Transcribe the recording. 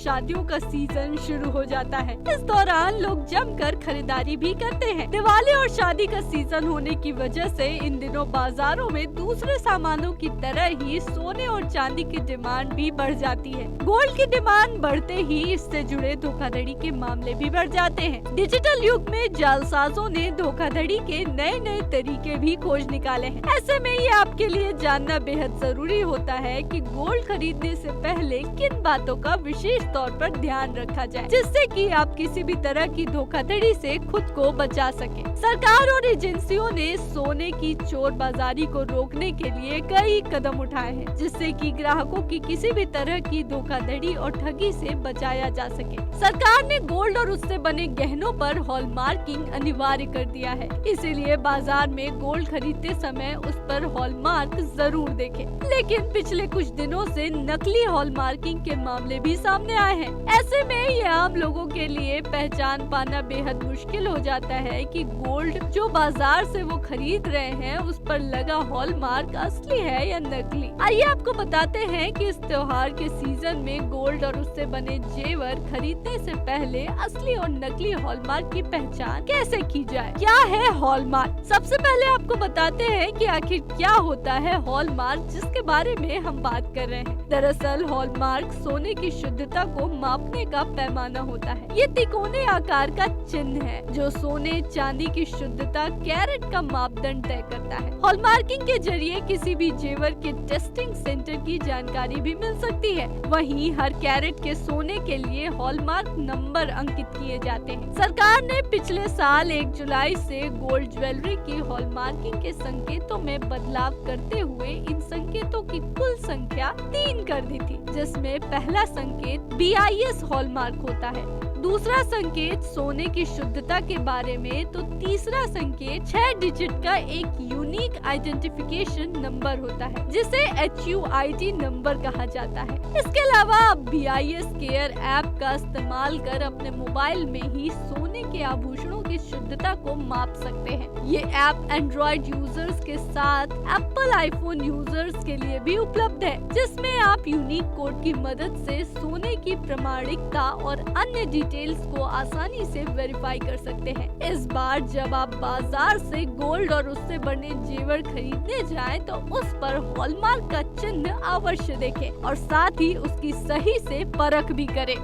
शादियों का सीजन शुरू हो जाता है। इस दौरान लोग जमकर खरीदारी भी करते हैं। दिवाली और शादी का सीजन होने की वजह से इन दिनों बाजारों में दूसरे सामानों की तरह ही सोने और चांदी की डिमांड भी बढ़ जाती है। गोल्ड की डिमांड बढ़ते ही इससे जुड़े धोखाधड़ी के मामले भी बढ़ जाते हैं। डिजिटल युग में जालसाजों ने धोखाधड़ी के नए नए तरीके भी खोज निकाले हैं। ऐसे में ये आपके लिए जानना बेहद जरूरी होता है कि गोल्ड खरीदने से पहले किन बातों का विशेष तौर पर ध्यान रखा जाए, जिससे कि आप किसी भी तरह की धोखाधड़ी से खुद को बचा सके। सरकार और एजेंसियों ने सोने की चोर बाजारी को रोकने के लिए कई कदम उठाए हैं, जिससे कि ग्राहकों की किसी भी तरह की धोखाधड़ी और ठगी से बचाया जा सके। सरकार ने गोल्ड और उससे बने गहनों पर हॉलमार्किंग अनिवार्य कर दिया है, इसीलिए बाजार में गोल्ड खरीदते समय उस पर हॉलमार्क जरूर देखें। लेकिन पिछले कुछ दिनों से नकली हॉलमार्किंग के मामले भी सामने आए हैं। ऐसे में ये आम लोगों के लिए पहचान पाना बेहद मुश्किल हो जाता है कि गोल्ड जो बाजार से वो खरीद रहे हैं उस पर लगा हॉलमार्क असली है या नकली। आइए आपको बताते हैं कि इस त्योहार के सीजन में गोल्ड और उससे बने जेवर खरीदने से पहले असली और नकली हॉलमार्क की पहचान कैसे की जाए। क्या है हॉलमार्क? सबसे पहले आपको बताते हैं कि आखिर क्या होता है हॉलमार्क, जिसके बारे में हम बात कर रहे हैं। दरअसल हॉलमार्क सोने की शुद्धता को मापने का पैमाना होता है। ये तिकोने आकार का चिन्ह है जो सोने चांदी की शुद्धता कैरेट का मापदंड तय करता है। हॉलमार्किंग के जरिए किसी भी जेवर के टेस्टिंग सेंटर की जानकारी भी मिल सकती है। वहीं हर कैरेट के सोने के लिए हॉलमार्क नंबर अंकित किए जाते हैं। सरकार ने पिछले साल 1 जुलाई से गोल्ड ज्वेलरी की हॉलमार्किंग के संकेतों में बदलाव करते हुए इन संकेतों की कुल संख्या 3 कर दी थी, जिसमें पहला संकेत BIS हॉलमार्क होता है, दूसरा संकेत सोने की शुद्धता के बारे में, तो तीसरा संकेत 6 डिजिट का एक यूनिक आइडेंटिफिकेशन नंबर होता है, जिसे HUID नंबर कहा जाता है। इसके अलावा आप BIS केयर ऐप का इस्तेमाल कर अपने मोबाइल में ही सोने के आभूषणों की शुद्धता को माप सकते हैं। ये ऐप एंड्रॉइड यूजर्स के साथ एप्पल आईफोन यूजर्स के लिए भी उपलब्ध है, जिसमें आप यूनिक कोड की मदद से सोने की प्रामाणिकता और अन्य डिटेल्स को आसानी से वेरीफाई कर सकते हैं। इस बार जब आप बाजार से गोल्ड और उससे बने जेवर खरीदने जाएं, तो उस पर हॉलमार्क का चिन्ह अवश्य देखें और साथ ही उसकी सही से परख भी करें।